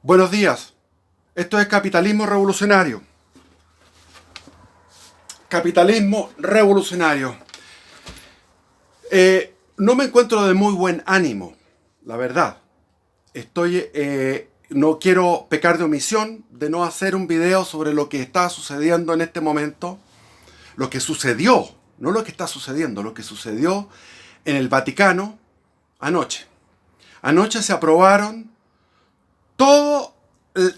Buenos días. Esto es Capitalismo Revolucionario. Capitalismo Revolucionario. No me encuentro de muy buen ánimo, la verdad. No quiero pecar de omisión de no hacer un video sobre lo que está sucediendo en este momento. Lo que sucedió, no lo que está sucediendo, lo que sucedió en el Vaticano anoche. Anoche se aprobaron todo,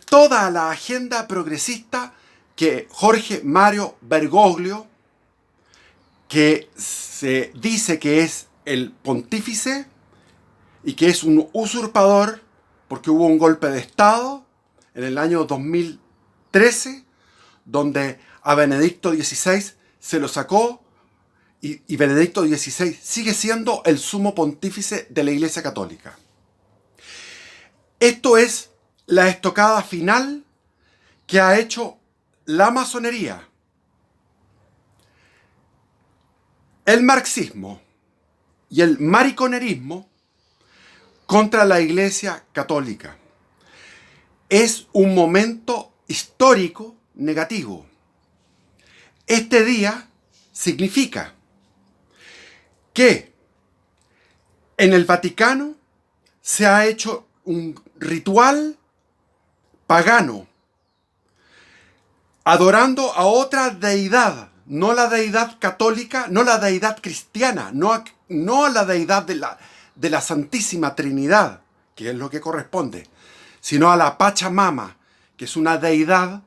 toda la agenda progresista que Jorge Mario Bergoglio, que se dice que es el pontífice y que es un usurpador porque hubo un golpe de Estado en el año 2013 donde a Benedicto XVI se lo sacó y Benedicto XVI sigue siendo el sumo pontífice de la Iglesia Católica. Esto es la estocada final que ha hecho la masonería, el marxismo y el mariconerismo contra la Iglesia Católica. Es un momento histórico negativo. Este día significa que en el Vaticano se ha hecho un ritual pagano, adorando a otra deidad, no la deidad católica, no la deidad cristiana, no la deidad de la Santísima Trinidad, que es lo que corresponde, sino a la Pachamama, que es una deidad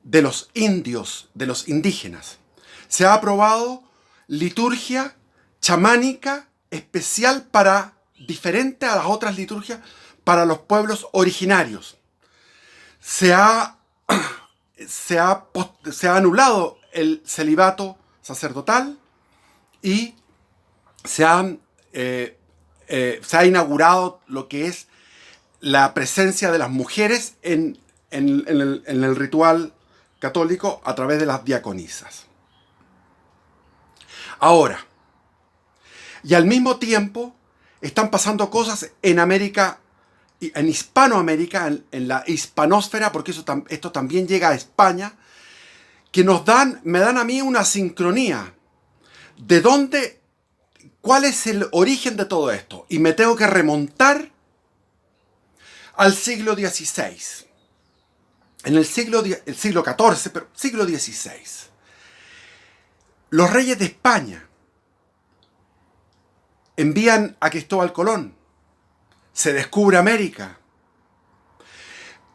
de los indios, de los indígenas. Se ha aprobado liturgia chamánica especial diferente a las otras liturgias, para los pueblos originarios. Se ha anulado el celibato sacerdotal y se ha inaugurado lo que es la presencia de las mujeres en el ritual católico a través de las diaconisas. Ahora, y al mismo tiempo están pasando cosas en América, en Hispanoamérica, en la hispanósfera, porque esto también llega a España, que me dan a mí una sincronía de cuál es el origen de todo esto. Y me tengo que remontar al siglo XVI. El siglo XIV, pero siglo XVI. Los reyes de España envían a Cristóbal Colón. Se descubre América.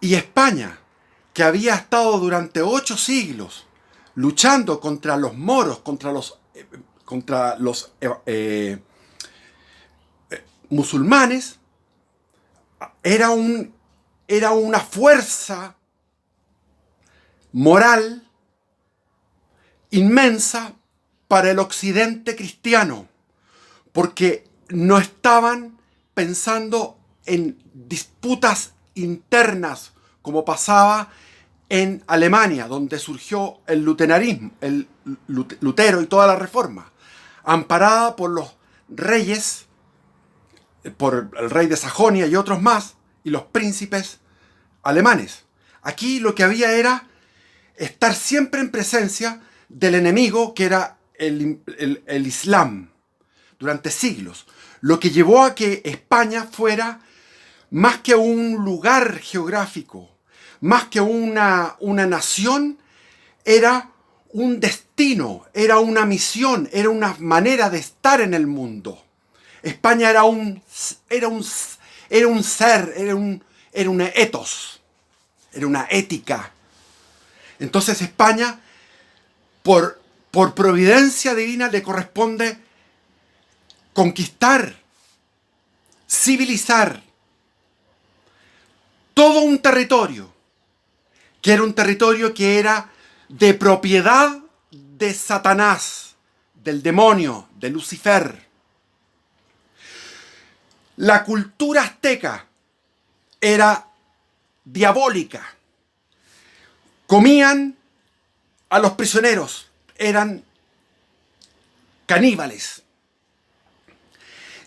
Y España, que había estado durante 8 siglos luchando contra los moros, contra los musulmanes, era una fuerza moral inmensa para el occidente cristiano, porque no estaban pensando en disputas internas como pasaba en Alemania, donde surgió el luteranismo, el Lutero y toda la reforma, amparada por los reyes, por el rey de Sajonia y otros más, y los príncipes alemanes. Aquí lo que había era estar siempre en presencia del enemigo, que era el Islam, durante siglos. Lo que llevó a que España fuera más que un lugar geográfico, más que una nación, era un destino, era una misión, era una manera de estar en el mundo. España era un ser, era un ethos, era una ética. Entonces España, por providencia divina, le corresponde conquistar, civilizar todo un territorio, que era un territorio que era de propiedad de Satanás, del demonio, de Lucifer. La cultura azteca era diabólica. Comían a los prisioneros, eran caníbales.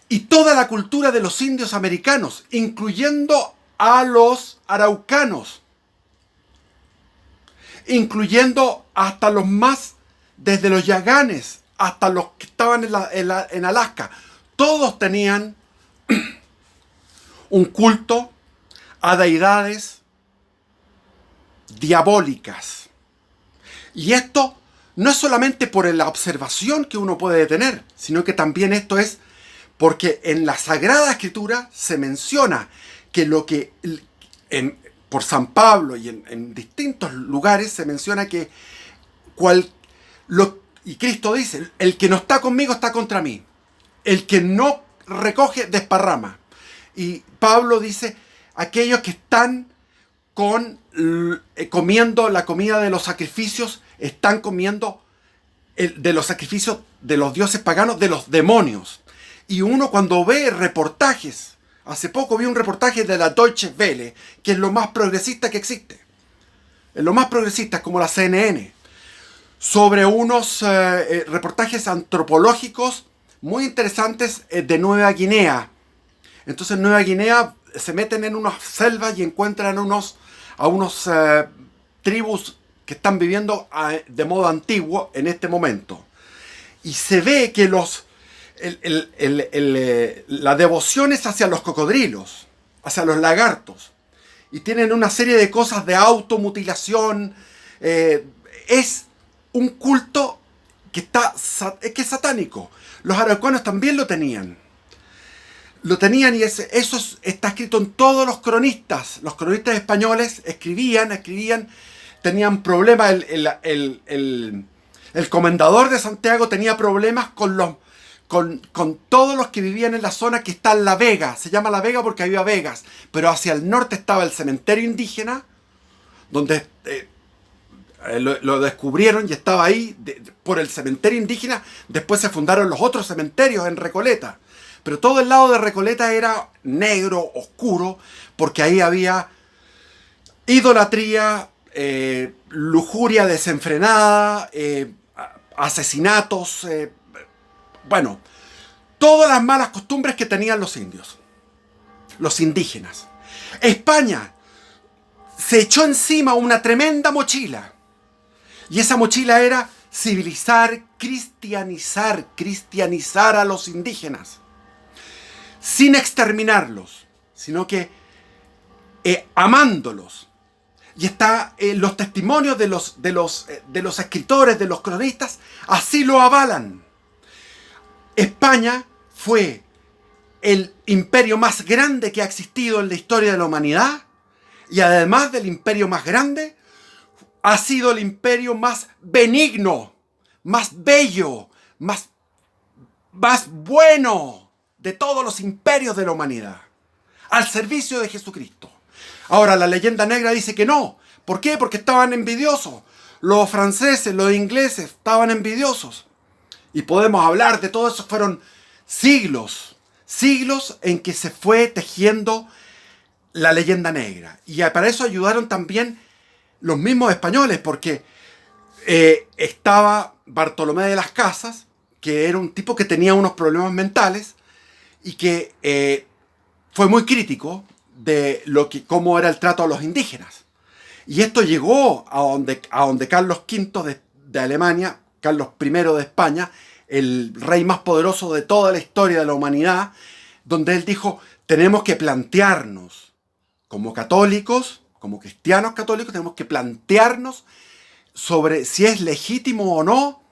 Y toda la cultura de los indios americanos, incluyendo a los araucanos, incluyendo hasta los más, desde los yaganes hasta los que estaban en Alaska. Todos tenían un culto a deidades diabólicas. Y esto no es solamente por la observación que uno puede tener, sino que también esto es porque en la Sagrada Escritura se menciona que por San Pablo y en distintos lugares se menciona que y Cristo dice, el que no está conmigo está contra mí. El que no recoge, desparrama. Y Pablo dice, aquellos que están comiendo la comida de los sacrificios, están comiendo de los sacrificios de los dioses paganos, de los demonios. Y uno cuando ve reportajes, hace poco vi un reportaje de la Deutsche Welle, que es lo más progresista que existe. Es lo más progresista, como la CNN, sobre unos reportajes antropológicos muy interesantes de Nueva Guinea. Entonces en Nueva Guinea se meten en unas selvas y encuentran a unos tribus que están viviendo de modo antiguo en este momento. Y se ve que la devoción es hacia los cocodrilos, hacia los lagartos. Y tienen una serie de cosas de automutilación. Es un culto que es satánico. Los araucanos también lo tenían. Lo tenían y eso está escrito en todos los cronistas. Los cronistas españoles escribían, tenían problemas. El comendador de Santiago tenía problemas con todos los que vivían en la zona que está en La Vega. Se llama La Vega porque había vegas. Pero hacia el norte estaba el cementerio indígena, donde lo descubrieron y estaba ahí por el cementerio indígena. Después se fundaron los otros cementerios en Recoleta. Pero todo el lado de Recoleta era negro, oscuro, porque ahí había idolatría, lujuria desenfrenada, asesinatos, bueno, todas las malas costumbres que tenían los indios, los indígenas. España se echó encima una tremenda mochila. Y esa mochila era civilizar, cristianizar a los indígenas. Sin exterminarlos, sino que amándolos. Y está los testimonios de los escritores, de los cronistas, así lo avalan. España fue el imperio más grande que ha existido en la historia de la humanidad, y además del imperio más grande, ha sido el imperio más benigno, más bello, más bueno de todos los imperios de la humanidad, al servicio de Jesucristo. Ahora, la leyenda negra dice que no. ¿Por qué? Porque estaban envidiosos. Los franceses, los ingleses estaban envidiosos. Y podemos hablar de todo eso. Fueron siglos en que se fue tejiendo la leyenda negra. Y para eso ayudaron también los mismos españoles, porque estaba Bartolomé de las Casas, que era un tipo que tenía unos problemas mentales, y que fue muy crítico de cómo era el trato a los indígenas. Y esto llegó a donde Carlos V de Alemania, Carlos I de España, el rey más poderoso de toda la historia de la humanidad, donde él dijo, tenemos que plantearnos como católicos, como cristianos católicos, tenemos que plantearnos sobre si es legítimo o no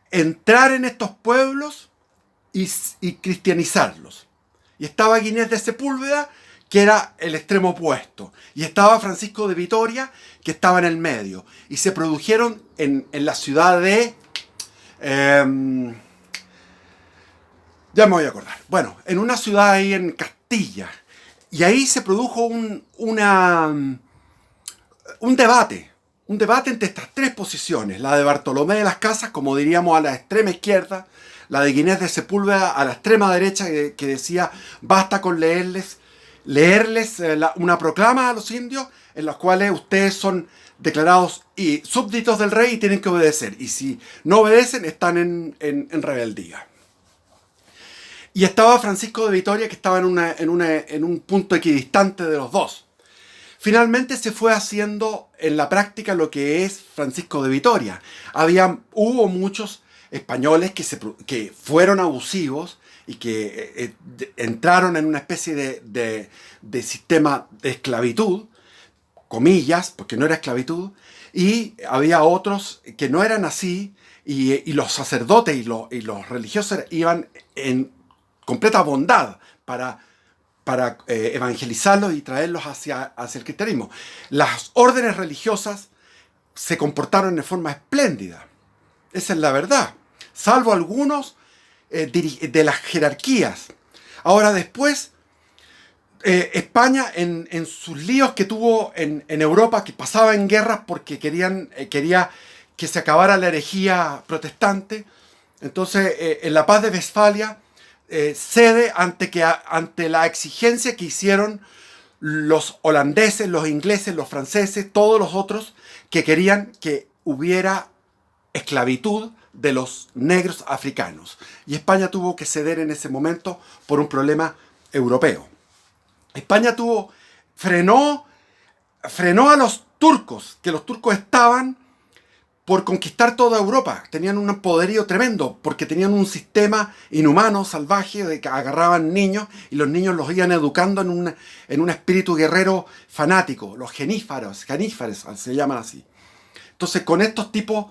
entrar en estos pueblos y cristianizarlos. Y estaba Ginés de Sepúlveda, que era el extremo opuesto. Y estaba Francisco de Vitoria, que estaba en el medio. Y se produjeron en la ciudad de... ya me voy a acordar. Bueno, en una ciudad ahí en Castilla. Y ahí se produjo un debate. Un debate entre estas tres posiciones. La de Bartolomé de las Casas, como diríamos a la extrema izquierda. La de Ginés de Sepúlveda a la extrema derecha, que decía, basta con leerles una proclama a los indios, en las cuales ustedes son declarados súbditos del rey y tienen que obedecer. Y si no obedecen, están en rebeldía. Y estaba Francisco de Vitoria, que estaba en un punto equidistante de los dos. Finalmente se fue haciendo en la práctica lo que es Francisco de Vitoria. Hubo muchos españoles que fueron abusivos y que entraron en una especie de sistema de esclavitud, comillas, porque no era esclavitud, y había otros que no eran así, y los sacerdotes y los religiosos iban en completa bondad para evangelizarlos y traerlos hacia el cristianismo. Las órdenes religiosas se comportaron de forma espléndida. Esa es la verdad. Salvo algunos de las jerarquías. Ahora después, España en sus líos que tuvo en Europa, que pasaba en guerras porque quería que se acabara la herejía protestante. Entonces, en la paz de Westfalia, cede ante la exigencia que hicieron los holandeses, los ingleses, los franceses, todos los otros que querían que hubiera esclavitud de los negros africanos. Y España tuvo que ceder en ese momento por un problema europeo. España frenó a los turcos, que los turcos estaban por conquistar toda Europa. Tenían un poderío tremendo, porque tenían un sistema inhumano, salvaje, de que agarraban niños y los niños los iban educando en un espíritu guerrero fanático. Los genífaros se llaman así. Entonces, con estos tipos,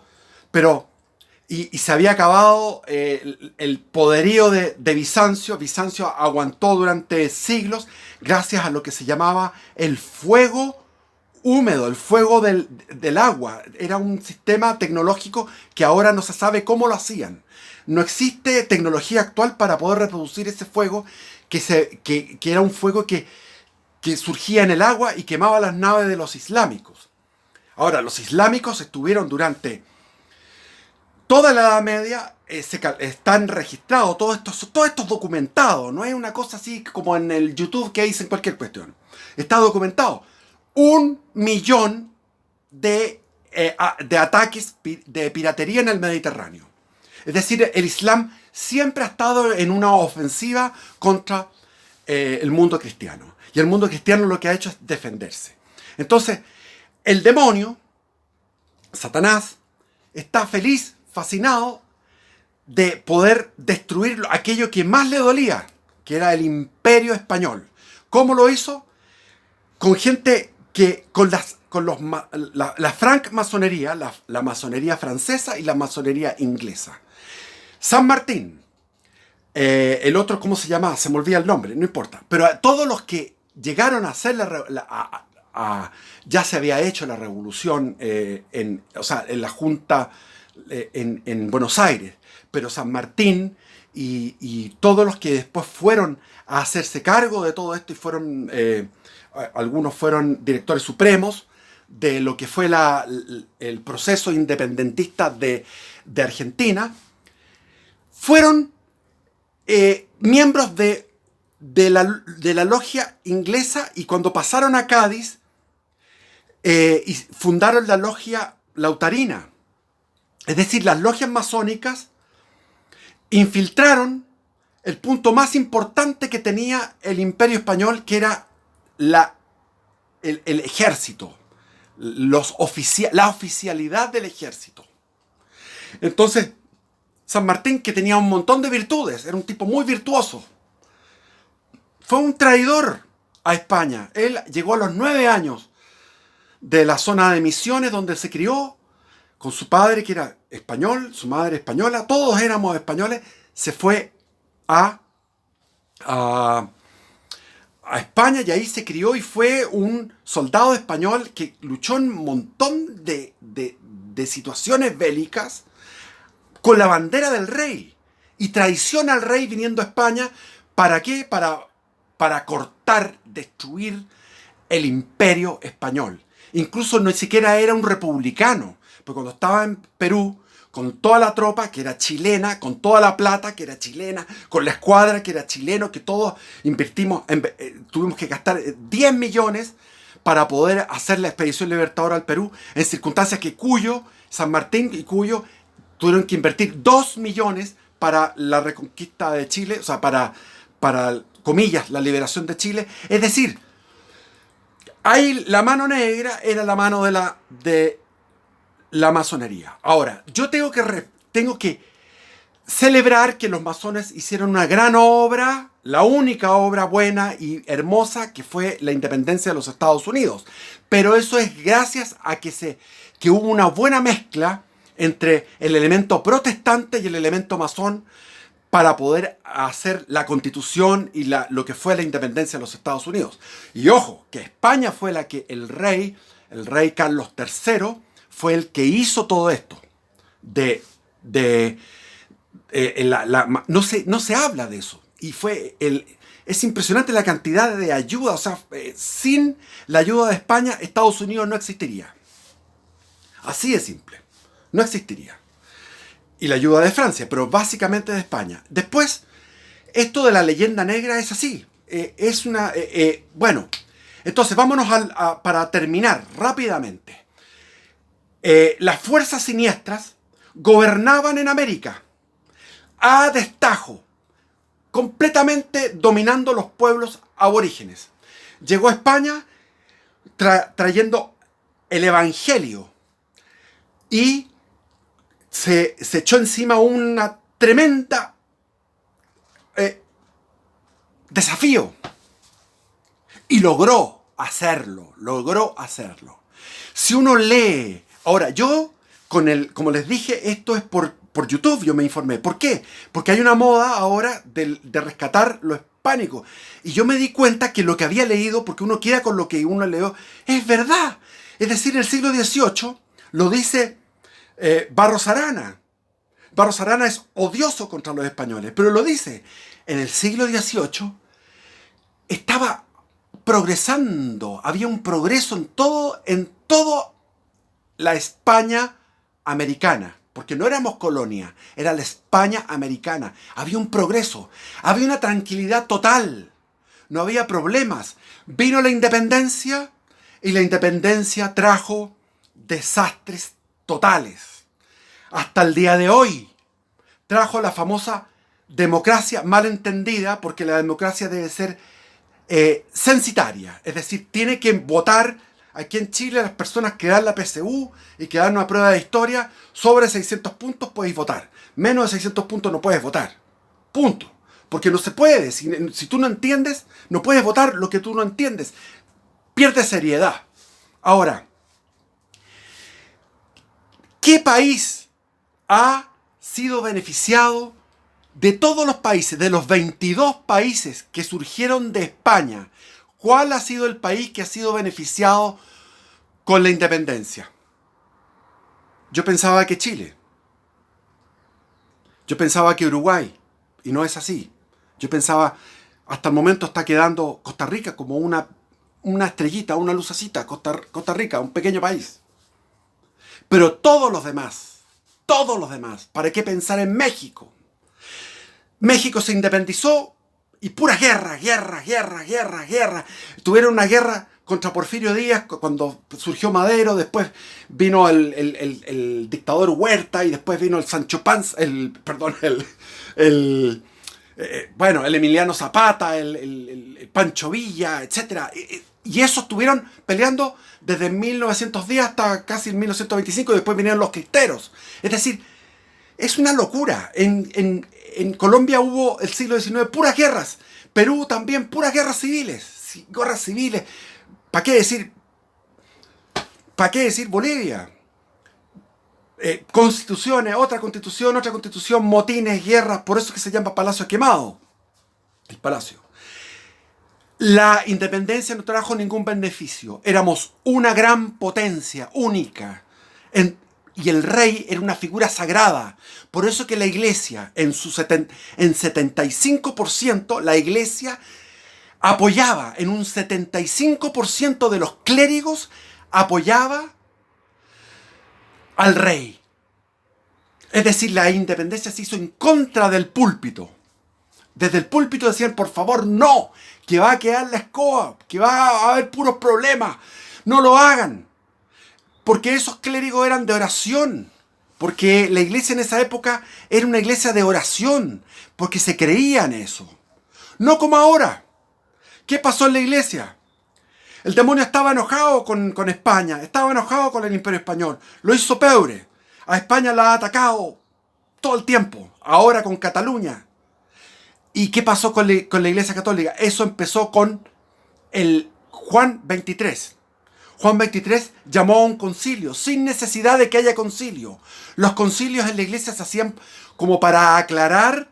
y se había acabado el poderío de Bizancio. Bizancio aguantó durante siglos gracias a lo que se llamaba el fuego húmedo, el fuego del agua. Era un sistema tecnológico que ahora no se sabe cómo lo hacían. No existe tecnología actual para poder reproducir ese fuego, que era un fuego que surgía en el agua y quemaba las naves de los islámicos. Ahora, los islámicos estuvieron durante toda la Edad Media, están registrados, todo esto es documentado. No es una cosa así como en el YouTube que dicen cualquier cuestión. Está documentado. 1 millón de ataques de piratería en el Mediterráneo. Es decir, el Islam siempre ha estado en una ofensiva contra el mundo cristiano. Y el mundo cristiano lo que ha hecho es defenderse. Entonces, el demonio, Satanás, está feliz, fascinado de poder destruir aquello que más le dolía, que era el imperio español. ¿Cómo lo hizo? Con gente la francmasonería, la masonería francesa y la masonería inglesa. San Martín, el otro, ¿cómo se llama? Se me olvida el nombre, no importa. Pero a todos los que llegaron a hacer ya se había hecho la revolución en la Junta en Buenos Aires. Pero San Martín y todos los que después fueron a hacerse cargo de todo esto y fueron... algunos fueron directores supremos de lo que fue el proceso independentista de Argentina, fueron miembros de la logia inglesa, y cuando pasaron a Cádiz y fundaron la logia lautarina. Es decir, las logias masónicas infiltraron el punto más importante que tenía el Imperio Español, que era el ejército, la oficialidad del ejército. Entonces, San Martín, que tenía un montón de virtudes, era un tipo muy virtuoso, fue un traidor a España. Él llegó a los 9 años de la zona de Misiones, donde se crió con su padre, que era español, su madre española, todos éramos españoles. Se fue a España y ahí se crió y fue un soldado español que luchó en un montón de situaciones bélicas con la bandera del rey, y traiciona al rey viniendo a España. ¿Para qué? Para cortar, destruir el imperio español. Incluso ni siquiera era un republicano, porque cuando estaba en Perú, con toda la tropa que era chilena, con toda la plata que era chilena, con la escuadra que era chileno, que todos invertimos, tuvimos que gastar 10 millones para poder hacer la expedición libertadora al Perú, en circunstancias que San Martín y Cuyo tuvieron que invertir 2 millones para la reconquista de Chile, o sea, para comillas, la liberación de Chile. Es decir, ahí la mano negra era la mano de la masonería. Ahora, yo tengo que celebrar que los masones hicieron una gran obra, la única obra buena y hermosa que fue la independencia de los Estados Unidos. Pero eso es gracias a que hubo una buena mezcla entre el elemento protestante y el elemento masón para poder hacer la constitución y lo que fue la independencia de los Estados Unidos. Y ojo, que España fue el rey Carlos III, fue el que hizo todo esto. No se habla de eso. Y es impresionante la cantidad de ayuda. O sea, sin la ayuda de España, Estados Unidos no existiría. Así de simple. No existiría. Y la ayuda de Francia, pero básicamente de España. Después, esto de la leyenda negra es así. Bueno, entonces vámonos para terminar rápidamente. Las fuerzas siniestras gobernaban en América a destajo, completamente dominando los pueblos aborígenes. Llegó a España trayendo el Evangelio y se echó encima una tremenda desafío y logró hacerlo. Si uno lee, ahora yo como les dije, esto es por YouTube, yo me informé. ¿Por qué? Porque hay una moda ahora de rescatar lo hispánico. Y yo me di cuenta que lo que había leído, porque uno queda con lo que uno leyó, es verdad. Es decir, en el siglo XVIII lo dice Barros Arana. Barros Arana es odioso contra los españoles, pero lo dice. En el siglo XVIII estaba progresando, había un progreso en todo la España americana, porque no éramos colonia, era la España americana. Había un progreso, había una tranquilidad total, no había problemas. Vino la independencia y la independencia trajo desastres totales. Hasta el día de hoy trajo la famosa democracia mal entendida, porque la democracia debe ser censitaria, es decir, tiene que votar. Aquí en Chile las personas que dan la PSU y que dan una prueba de historia, sobre 600 puntos podéis votar. Menos de 600 puntos no puedes votar. Punto. Porque no se puede. Si tú no entiendes, no puedes votar lo que tú no entiendes. Pierde seriedad. Ahora, ¿qué país ha sido beneficiado de todos los países, de los 22 países que surgieron de España? ¿Cuál ha sido el país que ha sido beneficiado con la independencia? Yo pensaba que Chile. Yo pensaba que Uruguay. Y no es así. Yo pensaba, hasta el momento está quedando Costa Rica como una estrellita, una lucecita. Costa Rica, un pequeño país. Pero todos los demás, ¿para qué pensar en México? México se independizó y pura guerra. Tuvieron una guerra contra Porfirio Díaz cuando surgió Madero, después vino el dictador Huerta y después vino el Sancho Panza, el Emiliano Zapata, el Pancho Villa, etc. Y esos estuvieron peleando desde 1910 hasta casi 1925 y después vinieron los cristeros. Es decir, es una locura. En Colombia hubo el siglo XIX puras guerras. Perú también puras guerras civiles. ¿Para qué decir Bolivia? Constituciones, otra constitución, motines, guerras. Por eso es que se llama Palacio Quemado. El Palacio. La independencia no trajo ningún beneficio. Éramos una gran potencia, única. Y el rey era una figura sagrada. Por eso que la iglesia, en 75%, la iglesia apoyaba, en un 75% de los clérigos apoyaba al rey. Es decir, la independencia se hizo en contra del púlpito. Desde el púlpito decían, por favor, no, que va a quedar la escoba, que va a haber puros problemas. No lo hagan. Porque esos clérigos eran de oración. porque la iglesia en esa época era una iglesia de oración, porque se creía en eso. No como ahora. ¿Qué pasó en la iglesia? El demonio estaba enojado con España, estaba enojado con el Imperio Español. Lo hizo pebre. A España la ha atacado todo el tiempo, ahora con Cataluña. ¿Y qué pasó con la Iglesia Católica? Eso empezó con el Juan 23. Juan 23 llamó a un concilio, sin necesidad de que haya concilio. Los concilios en la iglesia se hacían como para aclarar,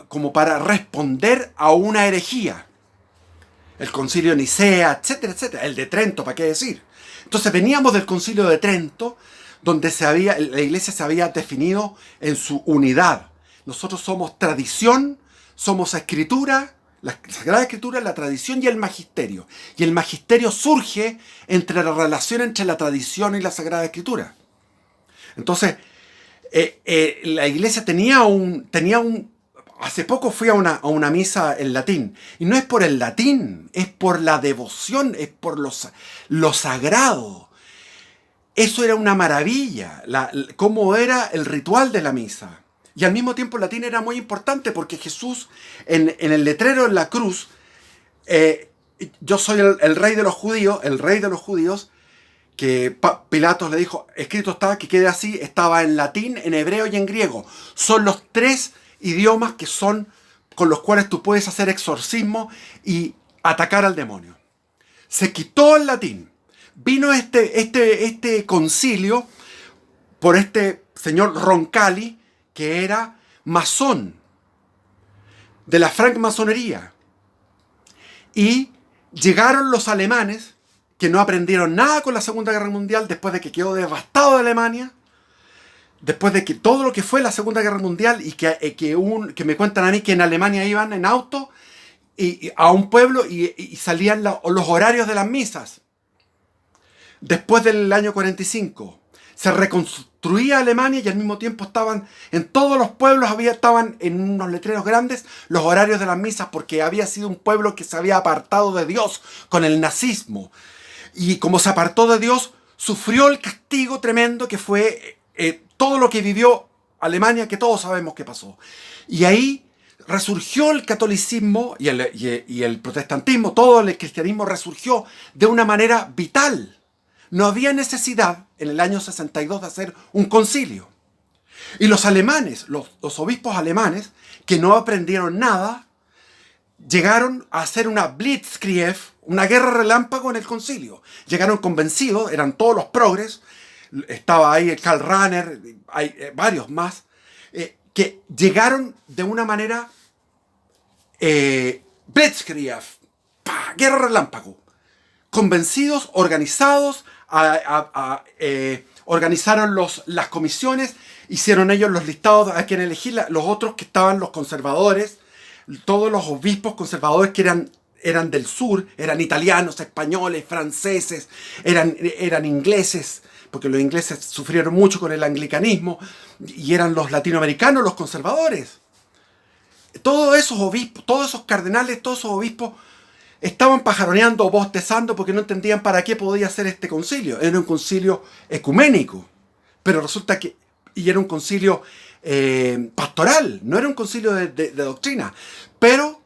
como para responder a una herejía. El concilio de Nicea, etcétera, etcétera. El de Trento, ¿para qué decir? Entonces veníamos del concilio de Trento, donde la iglesia se había definido en su unidad. Nosotros somos tradición, somos escritura, la Sagrada Escritura, la tradición y el magisterio. Y el magisterio surge entre la relación entre la tradición y la Sagrada Escritura. Entonces, la iglesia tenía un... Hace poco fui a una misa en latín. Y no es por el latín, es por la devoción, es por lo sagrado. Eso era una maravilla, cómo era el ritual de la misa. Y al mismo tiempo el latín era muy importante porque Jesús, en el letrero en la cruz, yo soy el rey de los judíos, que Pilatos le dijo, escrito estaba, que quede así, estaba en latín, en hebreo y en griego. Son los tres idiomas que son con los cuales tú puedes hacer exorcismo y atacar al demonio. Se quitó el latín. Vino este concilio por este señor Roncalli, que era masón de la francmasonería. Y llegaron los alemanes, que no aprendieron nada con la Segunda Guerra Mundial, después de que quedó devastado de Alemania, después de que todo lo que fue la Segunda Guerra Mundial, y que me cuentan a mí que en Alemania iban en auto a un pueblo y salían los horarios de las misas. Después del año 45 se reconstruía Alemania y al mismo tiempo estaban en todos los pueblos, estaban en unos letreros grandes los horarios de las misas, porque había sido un pueblo que se había apartado de Dios con el nazismo. Y como se apartó de Dios, sufrió el castigo tremendo que fue todo lo que vivió Alemania, que todos sabemos que pasó. Y ahí resurgió el catolicismo y el protestantismo, todo el cristianismo resurgió de una manera vital. No había necesidad en el año 62 de hacer un concilio. Y los alemanes, los obispos alemanes, que no aprendieron nada, llegaron a hacer una Blitzkrieg, una guerra relámpago en el concilio. Llegaron convencidos, eran todos los progres, estaba ahí el Karl Rahner, hay varios más, que llegaron de una manera Blitzkrieg, guerra relámpago, convencidos, organizados, organizaron las comisiones, hicieron ellos los listados a quien elegir, los otros que estaban los conservadores, todos los obispos conservadores que eran del sur, eran italianos, españoles, franceses, eran ingleses, porque los ingleses sufrieron mucho con el anglicanismo, y eran los latinoamericanos los conservadores. Todos esos obispos, todos esos cardenales, todos esos obispos estaban pajaroneando o bostezando porque no entendían para qué podía ser este concilio. Era un concilio ecuménico, pero resulta que... Y era un concilio pastoral, no era un concilio de doctrina. Pero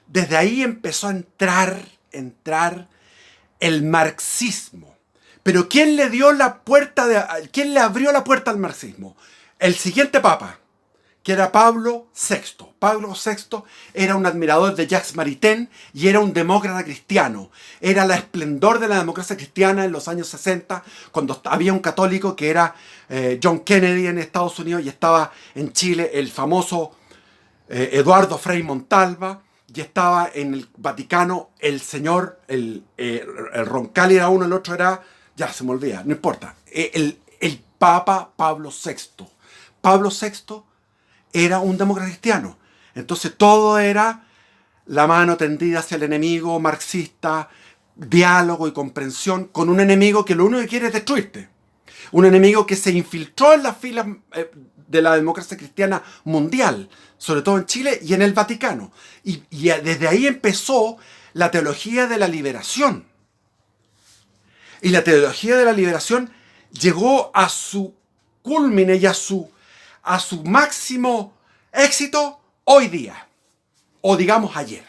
desde ahí empezó a entrar el marxismo. Pero ¿quién le abrió la puerta al marxismo? El siguiente papa, que era Pablo VI. Pablo VI era un admirador de Jacques Maritain y era un demócrata cristiano. Era el esplendor de la democracia cristiana en los años 60, cuando había un católico que era John Kennedy en Estados Unidos, y estaba en Chile el famoso Eduardo Frei Montalva, y estaba en el Vaticano el señor, el Roncalli era uno, el otro era, ya se me olvida, no importa, el Papa Pablo VI. Pablo VI era un demócrata cristiano. Entonces todo era la mano tendida hacia el enemigo marxista, diálogo y comprensión con un enemigo que lo único que quiere es destruirte. Un enemigo que se infiltró en las filas de la democracia cristiana mundial, sobre todo en Chile y en el Vaticano. Y desde ahí empezó la teología de la liberación. Y la teología de la liberación llegó a su cúlmine y a su máximo éxito hoy día. O digamos ayer,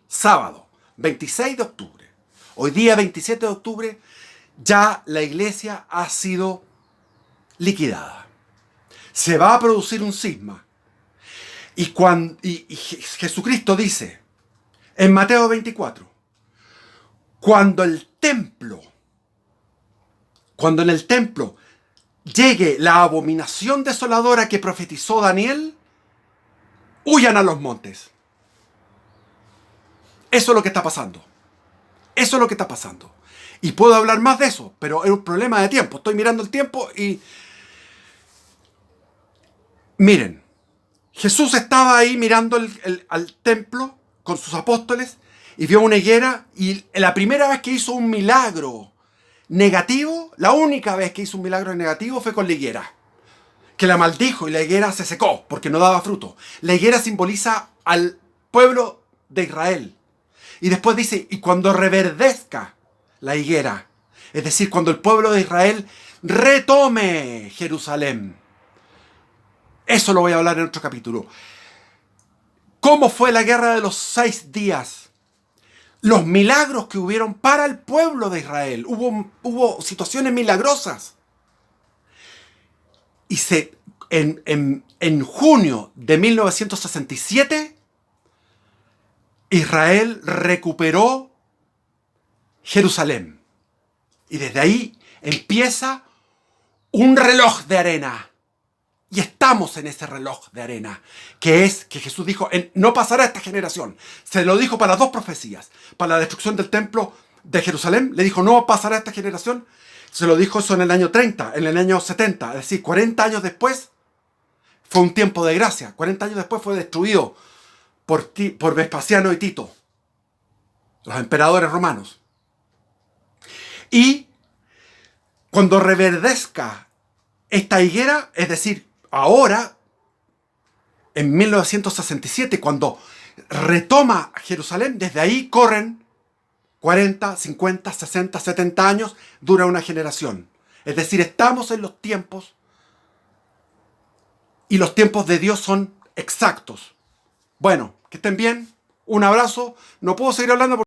sábado, 26 de octubre. Hoy día, 27 de octubre, ya la iglesia ha sido liquidada. Se va a producir un cisma. Y Jesucristo dice en Mateo 24, cuando en el templo llegue la abominación desoladora que profetizó Daniel, huyan a los montes. Eso es lo que está pasando. Eso es lo que está pasando. Y puedo hablar más de eso, pero es un problema de tiempo. Estoy mirando el tiempo y... Miren, Jesús estaba ahí mirando al templo con sus apóstoles y vio una higuera, y la primera vez que hizo un milagro negativo, la única vez que hizo un milagro negativo fue con la higuera, que la maldijo y la higuera se secó porque no daba fruto. La higuera simboliza al pueblo de Israel. Y después dice, y cuando reverdezca la higuera, es decir, cuando el pueblo de Israel retome Jerusalén. Eso lo voy a hablar en otro capítulo. ¿Cómo fue la guerra de los 6 días? Los milagros que hubieron para el pueblo de Israel. Hubo situaciones milagrosas. Y en junio de 1967, Israel recuperó Jerusalén. Y desde ahí empieza un reloj de arena. Y estamos en ese reloj de arena, que es que Jesús dijo, no pasará esta generación. Se lo dijo para las 2 profecías. Para la destrucción del templo de Jerusalén, le dijo, no pasará esta generación. Se lo dijo eso en el año 30, en el año 70. Es decir, 40 años después fue un tiempo de gracia. 40 años después fue destruido por Vespasiano y Tito, los emperadores romanos. Y cuando reverdezca esta higuera, es decir, ahora, en 1967, cuando retoma Jerusalén, desde ahí corren 40, 50, 60, 70 años, dura una generación. Es decir, estamos en los tiempos, y los tiempos de Dios son exactos. Bueno, que estén bien, un abrazo, no puedo seguir hablando porque